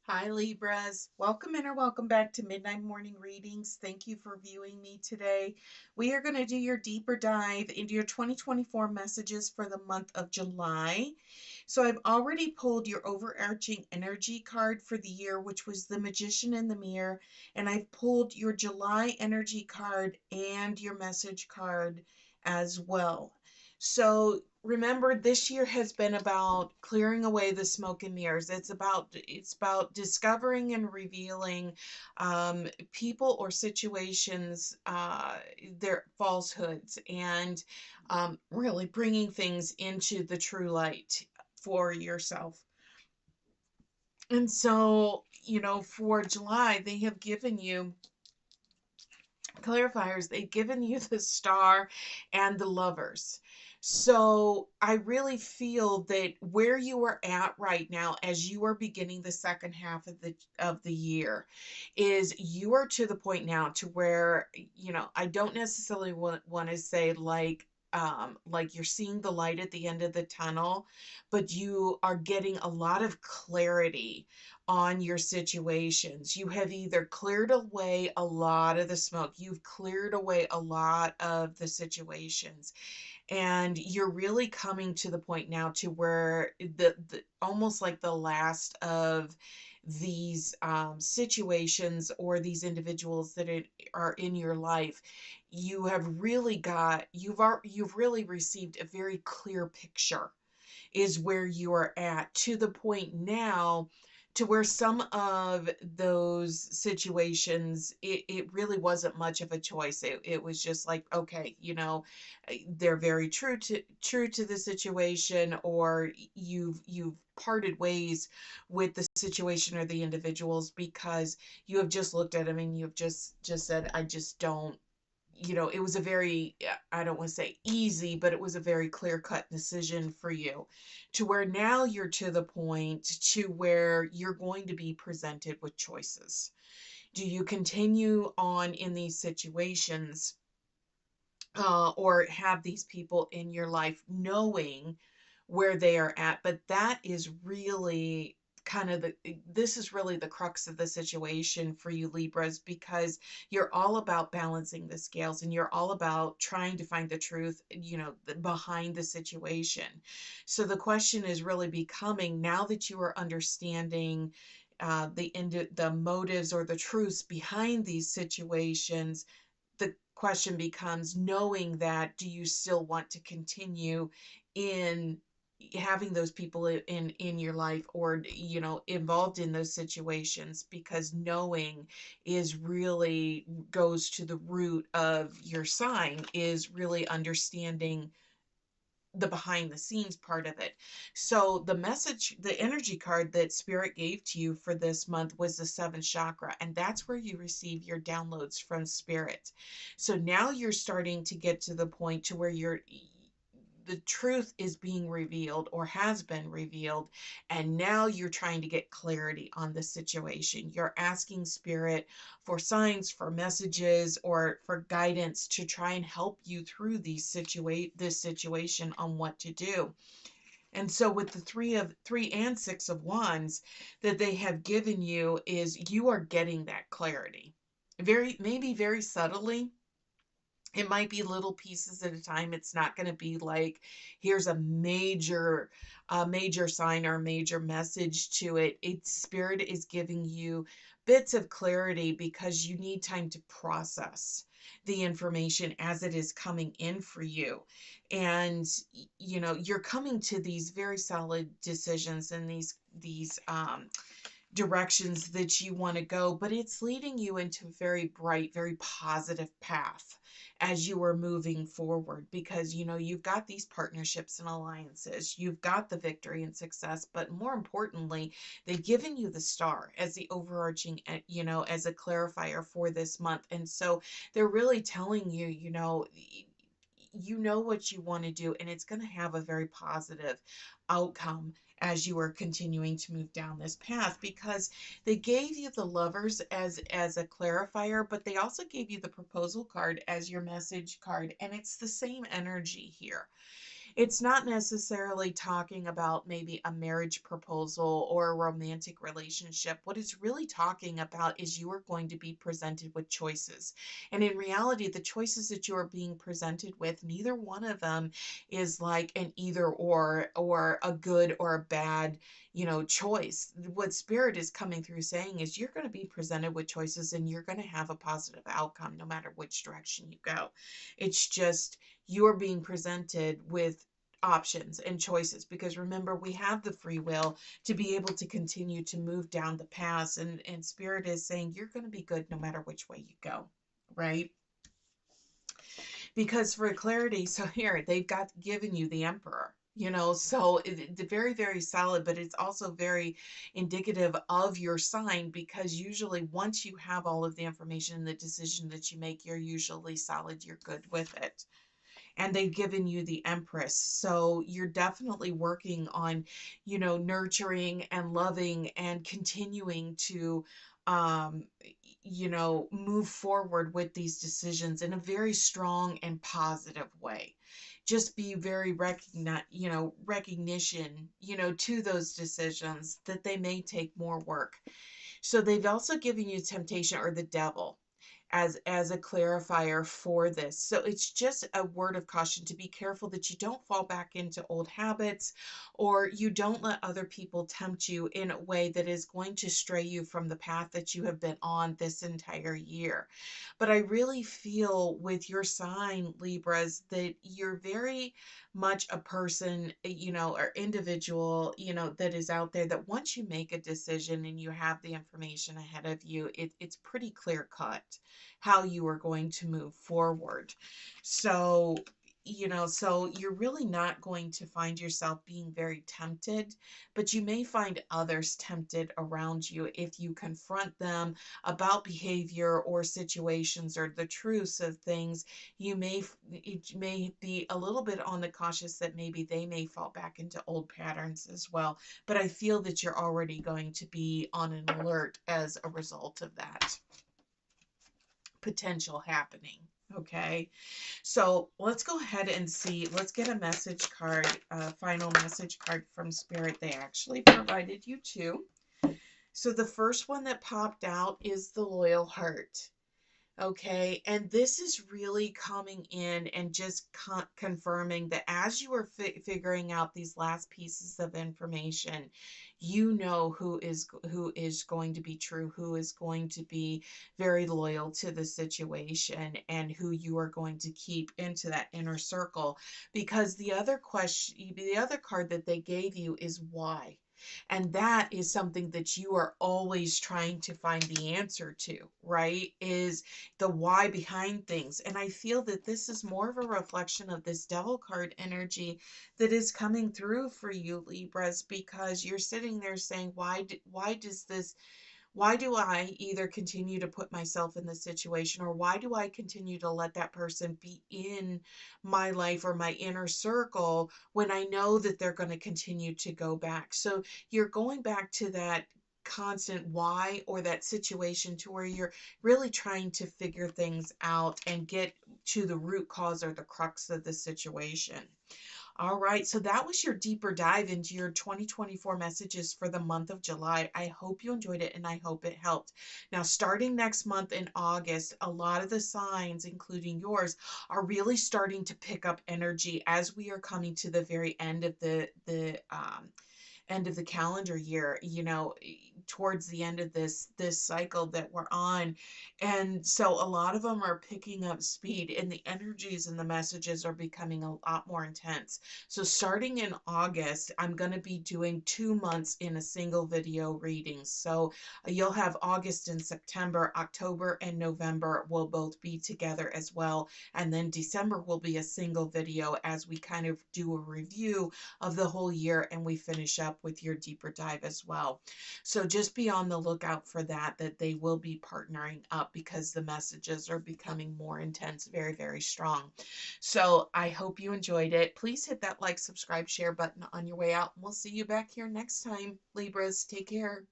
Hi Libras, welcome in or welcome back to Midnight Morning Readings. Thank you for viewing me today. We are going to do your deeper dive into your 2024 messages for the month of July. So I've already pulled your overarching energy card for the year, which was the Magician in the Mirror, and I've pulled your July energy card and your message card as well. So remember, this year has been about clearing away the smoke and mirrors. It's about discovering and revealing people or situations, their falsehoods, and really bringing things into the true light for yourself. And so, for July, they have given you clarifiers. They've given you the Star and the Lovers. So I really feel that where you are at right now, as you are beginning the second half of the year, is you are to the point now to where, I don't necessarily want to say like you're seeing the light at the end of the tunnel, but you are getting a lot of clarity on your situations. You have either cleared away a lot of the smoke, you've cleared away a lot of the situations, and you're really coming to the point now to where the almost like the last of these situations or these individuals that are in your life, you have really you've really received a very clear picture, is where you are at, to the point now to where some of those situations, it really wasn't much of a choice. It was just like, okay, they're very true to the situation, or you've parted ways with the situation or the individuals because you have just looked at them and you've just said, I just don't, it was a very, I don't want to say easy, but it was a very clear cut decision for you, to where now you're to the point to where you're going to be presented with choices. Do you continue on in these situations, or have these people in your life knowing where they are at? But that is really kind of this is really the crux of the situation for you Libras, because you're all about balancing the scales and you're all about trying to find the truth, behind the situation. So the question is really becoming, now that you are understanding the motives or the truths behind these situations, the question becomes, knowing that, do you still want to continue in having those people in your life, or involved in those situations? Because knowing is really goes to the root of your sign, is really understanding the behind the scenes part of it. So the energy card that Spirit gave to you for this month was the seventh chakra, and that's where you receive your downloads from Spirit. So now you're starting to get to the point to where the truth is being revealed or has been revealed, and now you're trying to get clarity on the situation. You're asking Spirit for signs, for messages, or for guidance to try and help you through this situation on what to do. And so with the three and six of wands that they have given you, is you are getting that clarity, maybe very subtly. It might be little pieces at a time. It's not going to be like, here's a major sign or a major message to it. It's Spirit is giving you bits of clarity because you need time to process the information as it is coming in for you. And you're coming to these very solid decisions and these directions that you want to go, but it's leading you into a very bright, very positive path as you are moving forward, because you've got these partnerships and alliances, you've got the victory and success, but more importantly, they've given you the Star as the overarching, as a clarifier for this month. And so they're really telling you, what you want to do, and it's going to have a very positive outcome as you are continuing to move down this path, because they gave you the Lovers as a clarifier, but they also gave you the proposal card as your message card, and it's the same energy here. It's not necessarily talking about maybe a marriage proposal or a romantic relationship. What it's really talking about is you are going to be presented with choices. And in reality, the choices that you are being presented with, neither one of them is like an either or a good or a bad, choice. What spirit is coming through saying is you're going to be presented with choices and you're going to have a positive outcome no matter which direction you go. It's just you're being presented with options and choices, because remember, we have the free will to be able to continue to move down the path, and spirit is saying you're going to be good no matter which way you go, right? Because for clarity, so here they've got given you the emperor, so very, very solid, but it's also very indicative of your sign, because usually once you have all of the information and the decision that you make, you're usually solid, you're good with it. And they've given you the Empress. So you're definitely working on, nurturing and loving and continuing to, um, move forward with these decisions in a very strong and positive way. Just be very recognition, to those decisions that they may take more work. So they've also given you temptation or the devil as a clarifier for this. So it's just a word of caution to be careful that you don't fall back into old habits, or you don't let other people tempt you in a way that is going to stray you from the path that you have been on this entire year. But I really feel with your sign, Libras, that you're very much a person, or individual, that is out there, that once you make a decision and you have the information ahead of you, it's pretty clear cut how you are going to move forward. So, so you're really not going to find yourself being very tempted, but you may find others tempted around you if you confront them about behavior or situations or the truths of things. It may be a little bit on the cautious that maybe they may fall back into old patterns as well. But I feel that you're already going to be on an alert as a result of that potential happening. Okay, so let's go ahead and see. Let's get a message card, a final message card from Spirit. They actually provided you two. So the first one that popped out is the loyal heart. Okay, and this is really coming in and just confirming that as you are figuring out these last pieces of information, who is going to be true, who is going to be very loyal to the situation, and who you are going to keep into that inner circle. Because the other card that they gave you is why. And that is something that you are always trying to find the answer to, right? Is the why behind things. And I feel that this is more of a reflection of this devil card energy that is coming through for you, Libras, because you're sitting there saying, why do I either continue to put myself in this situation, or why do I continue to let that person be in my life or my inner circle when I know that they're going to continue to go back? So you're going back to that constant why, or that situation to where you're really trying to figure things out and get to the root cause or the crux of the situation. All right, so that was your deeper dive into your 2024 messages for the month of July. I hope you enjoyed it and I hope it helped. Now, starting next month in August, a lot of the signs, including yours, are really starting to pick up energy as we are coming to the very end of the calendar year, towards the end of this cycle that we're on. And so a lot of them are picking up speed, and the energies and the messages are becoming a lot more intense. So starting in August, I'm going to be doing 2 months in a single video reading. So you'll have August and September. October and November will both be together as well, and then December will be a single video as we kind of do a review of the whole year, and we finish up with your deeper dive as well. So just be on the lookout for that they will be partnering up, because the messages are becoming more intense, very, very strong. So I hope you enjoyed it. Please hit that like, subscribe, share button on your way out, and we'll see you back here next time. Libras, take care.